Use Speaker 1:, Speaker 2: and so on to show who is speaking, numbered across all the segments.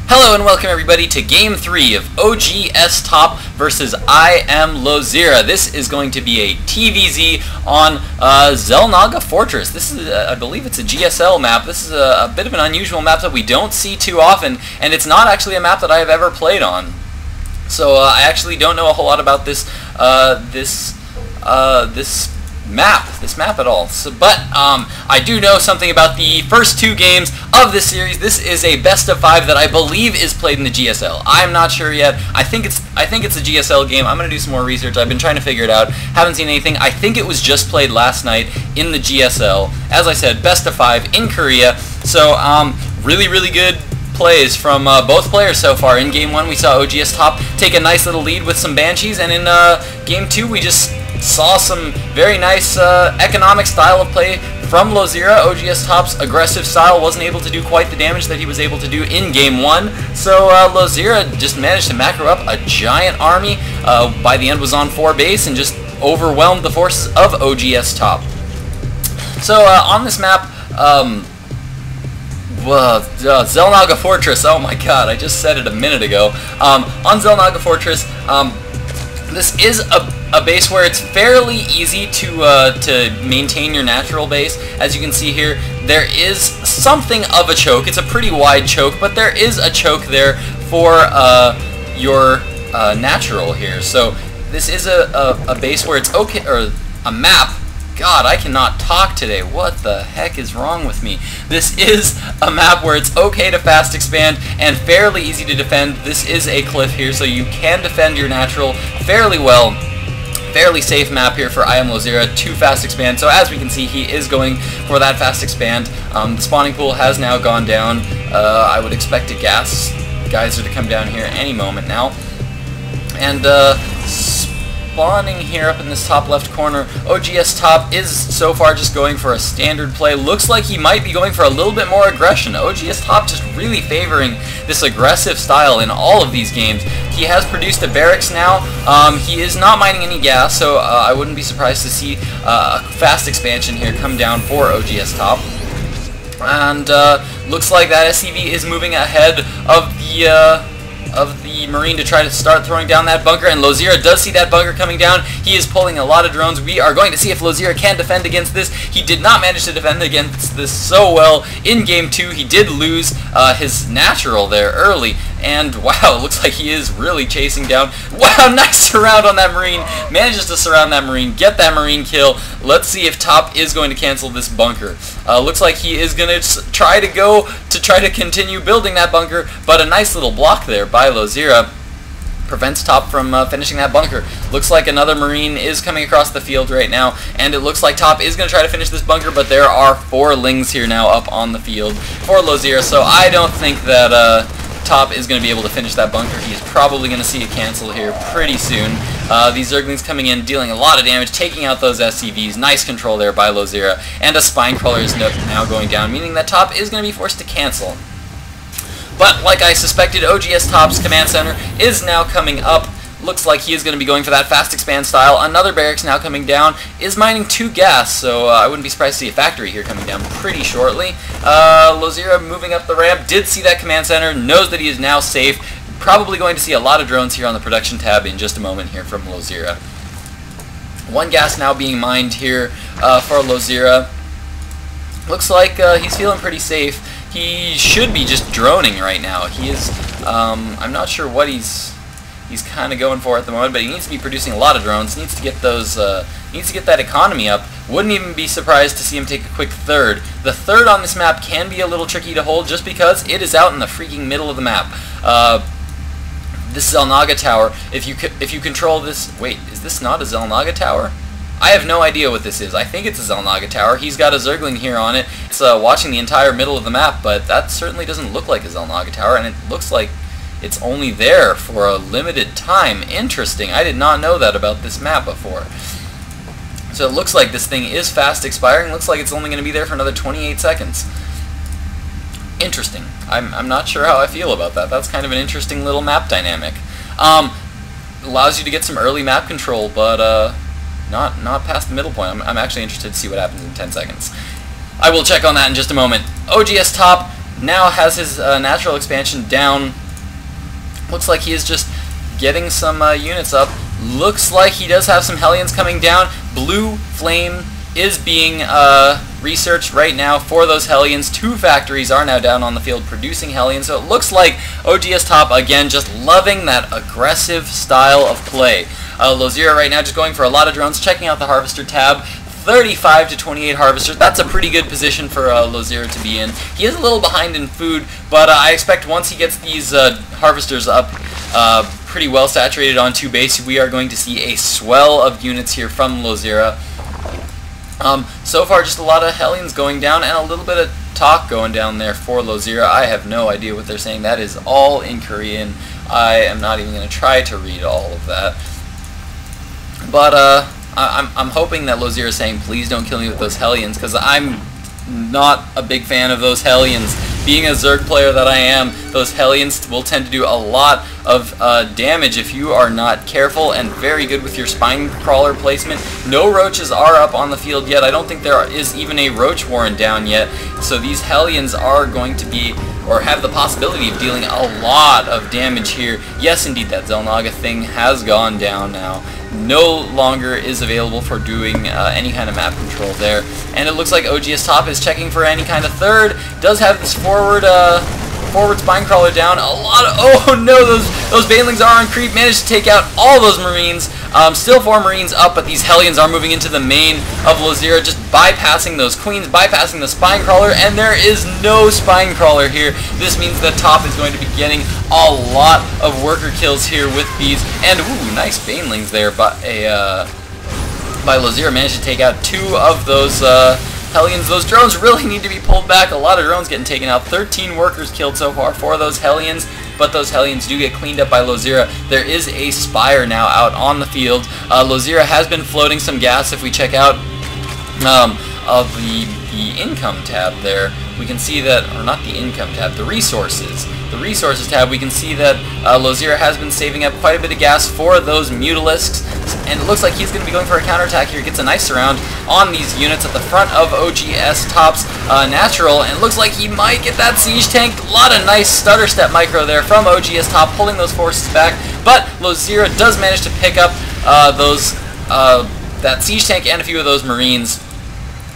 Speaker 1: Hello and welcome everybody to Game 3 of oGsTOP versus IMLosirA. This is going to be a TVZ on Xel Naga Fortress. This is, I believe it's a GSL map. This is a bit of an unusual map that we don't see too often, and it's not actually a map that I have ever played on. So I actually don't know a whole lot about this map at all. But I do know something about the first two games of this series. This is a best of 5 that I believe is played in the GSL. I'm not sure yet. I think it's a GSL game. I'm gonna do some more research. I've been trying to figure it out. Haven't seen anything. I think it was just played last night in the GSL. As I said, best of 5 in Korea. So really good plays from both players so far. In Game 1 we saw oGsTOP take a nice little lead with some Banshees, and in Game 2 we just saw some very nice economic style of play from LoSirA. oGsTOP's aggressive style wasn't able to do quite the damage that he was able to do in Game 1, so LoSirA just managed to macro up a giant army. By the end was on 4 base and just overwhelmed the forces of oGsTOP. So on this map, Xel Naga Fortress, oh my god, I just said it a minute ago. On Xel Naga Fortress, this is a base where it's fairly easy to maintain your natural base. As you can see here, there is something of a choke. It's a pretty wide choke, but there is a choke there for your natural here. So this is a base where it's okay, or a map. God, I cannot talk today. What the heck is wrong with me? This is a map where it's okay to fast expand and fairly easy to defend. This is a cliff here, so you can defend your natural fairly well. Fairly safe map here for IMLosirA to fast expand. So as we can see, he is going for that fast expand. The spawning pool has now gone down. I would expect a gas geyser to come down here any moment now. And spawning here up in this top left corner, oGsTOP is so far just going for a standard play. Looks like he might be going for a little bit more aggression. oGsTOP just really favoring this aggressive style in all of these games. He has produced a barracks now. He is not mining any gas, so I wouldn't be surprised to see a fast expansion here come down for oGsTOP. And looks like that SCV is moving ahead of the Marine to try to start throwing down that bunker, and LoSirA does see that bunker coming down. He is pulling a lot of drones. We are going to see if LoSirA can defend against this. He did not manage to defend against this so well in Game 2. He did lose his natural there early, and wow, it looks like he is really chasing down. Wow, nice surround on that Marine. Manages to surround that Marine, get that Marine kill. Let's see if Top is going to cancel this bunker. Looks like he is going to try to continue building that bunker, but a nice little block there by LoSirA prevents Top from finishing that bunker. Looks like another Marine is coming across the field right now, and it looks like Top is going to try to finish this bunker, but there are 4 lings here now up on the field for LoSirA, so I don't think that Top is going to be able to finish that bunker. He is probably going to see a cancel here pretty soon. These Zerglings coming in, dealing a lot of damage, taking out those SCVs. Nice control there by LoSirA, and a Spine Crawler is now going down, meaning that Top is going to be forced to cancel. But like I suspected, oGsTOP's command center is now coming up. Looks like he is going to be going for that fast expand style. Another barracks now coming down, is mining 2 gas, so I wouldn't be surprised to see a factory here coming down pretty shortly. LoSirA moving up the ramp, did see that command center, knows that he is now safe. Probably going to see a lot of drones here on the production tab in just a moment here from LoSirA. 1 gas now being mined here for LoSirA. Looks like he's feeling pretty safe. He should be just droning right now. He is, I'm not sure what he's kind of going for at the moment, but he needs to be producing a lot of drones. Needs to get those, needs to get that economy up. Wouldn't even be surprised to see him take a quick third. The third on this map can be a little tricky to hold just because it is out in the freaking middle of the map. This Xel Naga tower, if you control this, wait, is this not a Xel Naga tower? I have no idea what this is. I think it's a Xel Naga tower. He's got a Zergling here on it. It's watching the entire middle of the map, but that certainly doesn't look like a Xel Naga tower, and it looks like it's only there for a limited time. Interesting. I did not know that about this map before. So it looks like this thing is fast expiring. Looks like it's only going to be there for another 28 seconds. Interesting. I'm not sure how I feel about that. That's kind of an interesting little map dynamic. Allows you to get some early map control, but not past the middle point. I'm actually interested to see what happens in 10 seconds. I will check on that in just a moment. oGsTOP now has his natural expansion down. Looks like he is just getting some units up. Looks like he does have some Hellions coming down. Blue Flame is being researched right now for those Hellions. 2 factories are now down on the field producing Hellions, so it looks like oGsTOP again just loving that aggressive style of play. LoSirA right now just going for a lot of drones, checking out the Harvester tab. 35 to 28 harvesters. That's a pretty good position for LoSirA to be in. He is a little behind in food, but I expect once he gets these harvesters up pretty well saturated onto base, we are going to see a swell of units here from LoSirA. So far, just a lot of Hellions going down and a little bit of talk going down there for LoSirA. I have no idea what they're saying. That is all in Korean. I am not even going to try to read all of that. But I'm hoping that LoSirA is saying, please don't kill me with those Hellions, because I'm not a big fan of those Hellions. Being a Zerg player that I am, those Hellions will tend to do a lot of damage if you are not careful and very good with your spine crawler placement. No roaches are up on the field yet. I don't think there is even a roach warren down yet. So these Hellions are going to be, or have the possibility of dealing a lot of damage here. Yes, indeed, that Xel Naga thing has gone down now. No longer is available for doing any kind of map control there. And it looks like oGsTOP is checking for any kind of third. Does have this forward spine crawler down. A lot of, oh no, those banelings are on creep. Managed to take out all those Marines. Still 4 Marines up, but these Hellions are moving into the main of LoSirA, just bypassing those Queens, bypassing the spine crawler, and there is no spine crawler here. This means that Top is going to be getting a lot of worker kills here with these, and ooh, nice banelings there by LoSirA. Managed to take out 2 of those Hellions. Those drones really need to be pulled back. A lot of drones getting taken out. 13 workers killed so far for those Hellions, but those Hellions do get cleaned up by LoSirA. There is a Spire now out on the field. LoSirA has been floating some gas. If we check out of the income tab there, we can see that, or not the income tab, the resources. The resources tab, we can see that LoSirA has been saving up quite a bit of gas for those Mutalisks, and it looks like he's going to be going for a counterattack here. Gets a nice surround on these units at the front of oGsTOP's natural, and it looks like he might get that siege tank. A lot of nice stutter step micro there from oGsTOP, pulling those forces back, but LoSirA does manage to pick up that siege tank and a few of those Marines.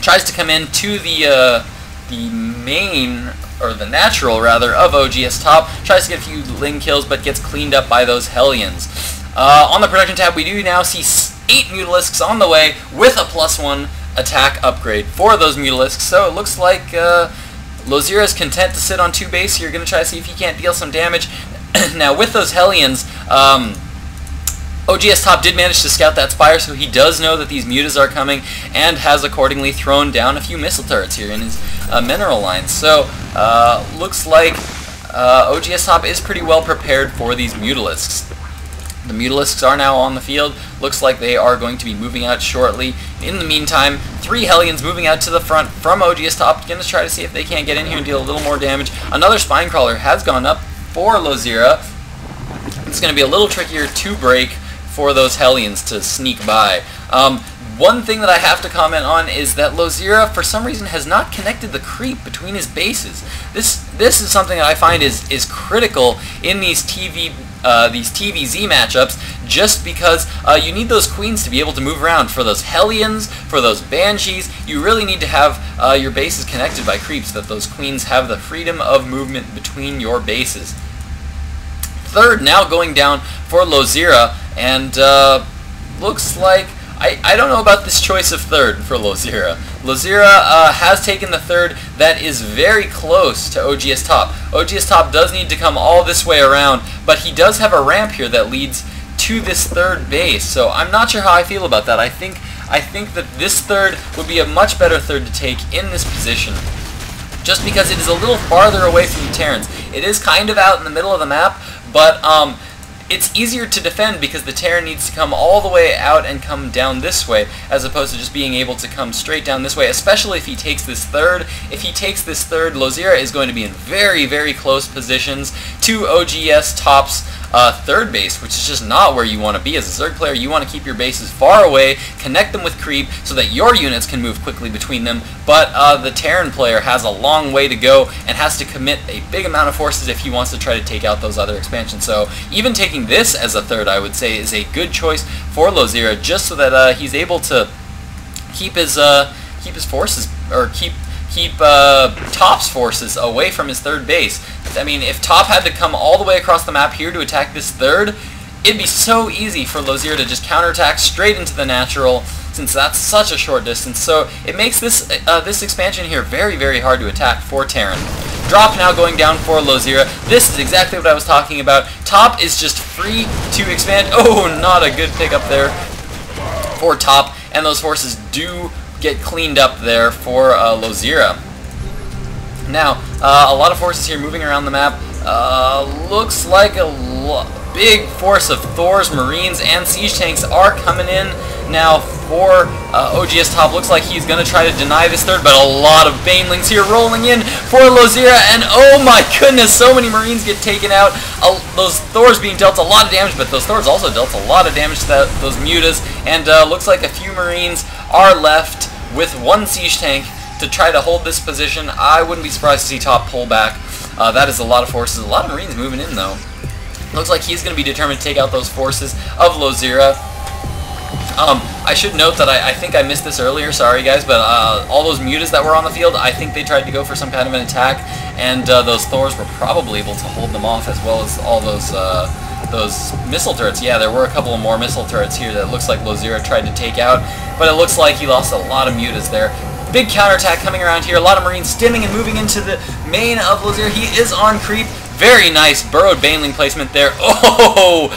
Speaker 1: Tries to come in to the main, or the natural rather, of oGsTOP. Tries to get a few Ling kills, but gets cleaned up by those Hellions. On the production tab, we do now see 8 Mutalisks on the way with a +1 attack upgrade for those Mutalisks. So it looks like LoSirA is content to sit on 2 base here. Going to try to see if he can't deal some damage. Now with those Hellions, oGsTOP did manage to scout that Spire, so he does know that these Mutas are coming, and has accordingly thrown down a few missile turrets here in his mineral lines. So looks like oGsTOP is pretty well prepared for these Mutalisks. The Mutalisks are now on the field. Looks like they are going to be moving out shortly. In the meantime, 3 Hellions moving out to the front from oGsTOP. Going to try to see if they can't get in here and deal a little more damage. Another spine crawler has gone up for LoSirA. It's going to be a little trickier to break for those Hellions to sneak by. One thing that I have to comment on is that LoSirA, for some reason, has not connected the creep between his bases. This is something that I find is critical in these TVZ matchups, just because you need those Queens to be able to move around. For those Hellions, for those Banshees, you really need to have your bases connected by creeps, so that those Queens have the freedom of movement between your bases. Third now going down for LoSirA, and looks like, I don't know about this choice of third for LoSirA. LoSirA has taken the third that is very close to oGsTOP. oGsTOP does need to come all this way around, but he does have a ramp here that leads to this third base, so I'm not sure how I feel about that. I think that this third would be a much better third to take in this position, just because it is a little farther away from the Terrans. It is kind of out in the middle of the map, but it's easier to defend because the Terran needs to come all the way out and come down this way, as opposed to just being able to come straight down this way, especially if he takes this third. If he takes this third, LoSirA is going to be in very, very close positions to oGsTOP's third base, which is just not where you want to be. As a Zerg player, you want to keep your bases far away, connect them with creep, so that your units can move quickly between them, but the Terran player has a long way to go and has to commit a big amount of forces if he wants to try to take out those other expansions. So even taking this as a third, I would say, is a good choice for LoZira, just so that he's able to keep his forces, or keep Top's forces away from his third base. I mean, if Top had to come all the way across the map here to attack this third, it'd be so easy for LoZira to just counterattack straight into the natural, since that's such a short distance. So it makes this this expansion here very, very hard to attack for Terran. Drop now going down for LoZira. This is exactly what I was talking about. Top is just free to expand. Oh, not a good pickup there for Top, and those forces do get cleaned up there for LoZira. Now, a lot of forces here moving around the map. Looks like a big force of Thor's Marines and Siege Tanks are coming in now for oGsTOP. Looks like he's going to try to deny this third, but a lot of Banelings here rolling in for LoZira, and oh my goodness, so many Marines get taken out. Those Thors being dealt a lot of damage, but those Thors also dealt a lot of damage to those Mutas, and looks like a few Marines are left with one Siege Tank to try to hold this position. I wouldn't be surprised to see Top pull back. That is a lot of forces. A lot of Marines moving in, though. Looks like he's going to be determined to take out those forces of LoZira. I should note that I think I missed this earlier, sorry guys, but all those Mutas that were on the field, I think they tried to go for some kind of an attack, and those Thors were probably able to hold them off, as well as all those missile turrets. Yeah, there were a couple of more missile turrets here that looks like LoZira tried to take out, but it looks like he lost a lot of Mutas there. Big counterattack coming around here, a lot of Marines stimming and moving into the main of LoZira. He is on creep. Very nice burrowed Baneling placement there. Oh!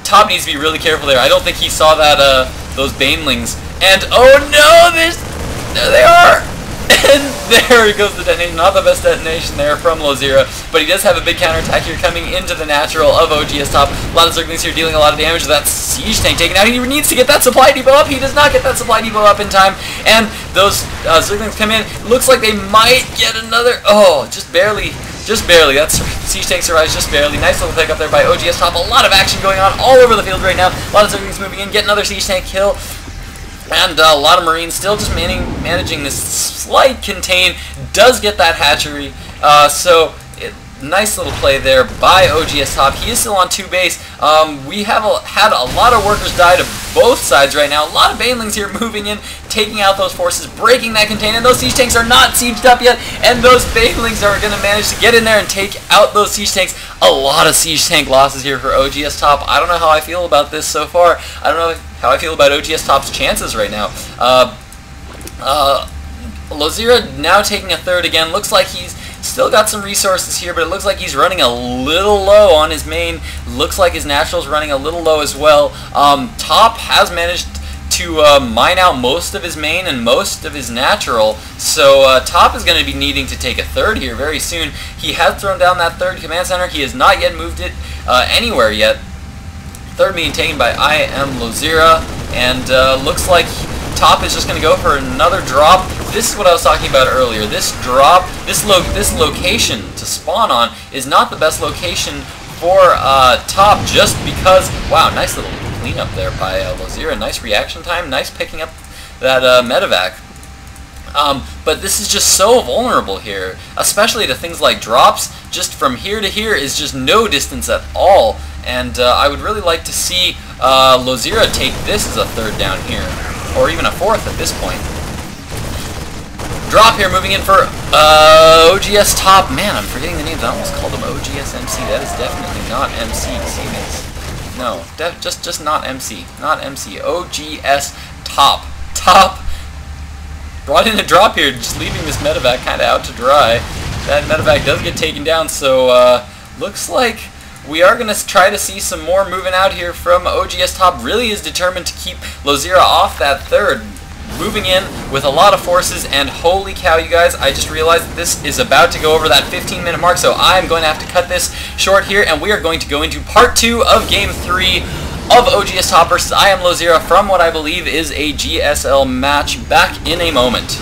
Speaker 1: Top needs to be really careful there. I don't think he saw that those Banelings. And oh no! There they are! And there goes the detonation. Not the best detonation there from LoZira, but he does have a big counterattack here coming into the natural of oGsTOP. A lot of Zerglings here dealing a lot of damage. That Siege Tank taken out. He needs to get that supply depot up. He does not get that supply depot up in time, and those Zerglings come in. Looks like they might get another. Oh, just barely. Just barely. That Siege Tank survives just barely. Nice little pickup there by oGsTOP. A lot of action going on all over the field right now. A lot of Zerglings moving in. Get another Siege Tank kill. And a lot of Marines still just managing this slight contain. Does get that hatchery. Nice little play there by oGsTOP. He is still on 2 base. We have had a lot of workers die to both sides right now. A lot of Banelings here moving in, taking out those forces, breaking that contain, and those Siege Tanks are not sieged up yet, and those Banelings are going to manage to get in there and take out those Siege Tanks. A lot of Siege Tank losses here for oGsTOP. I don't know how I feel about this so far. I don't know how I feel about oGsTOP's chances right now. LoZira now taking a third again. Looks like he's still got some resources here, but it looks like he's running a little low on his main. Looks like his natural's running a little low as well. Top has managed to mine out most of his main and most of his natural, so Top is going to be needing to take a third here very soon. He has thrown down that third command center. He has not yet moved it anywhere yet. Third being taken by IMLosirA, and looks like Top is just going to go for another drop. This is what I was talking about earlier. This drop, this location to spawn on is not the best location for Top, just because, wow, nice little cleanup there by LoZira. Nice reaction time, nice picking up that medevac. But this is just so vulnerable here, especially to things like drops. Just from here to here is just no distance at all, and I would really like to see LoZira take this as a third down here, or even a fourth at this point. Drop here, moving in for oGsTOP. Man, I'm forgetting the names. I almost called him oGsMC. That is definitely not MC. See this? No, just not MC. Not MC. oGsTOP. Top brought in a drop here, just leaving this medevac kind of out to dry. That medevac does get taken down, so looks like we are going to try to see some more moving out here from oGsTOP. Really is determined to keep LoZira off that third. Moving in with a lot of forces, and holy cow, you guys, I just realized that this is about to go over that 15-minute mark, so I'm going to have to cut this short here, and we are going to go into part 2 of Game 3 of oGsTOP versus IMLosirA from what I believe is a GSL match. Back in a moment.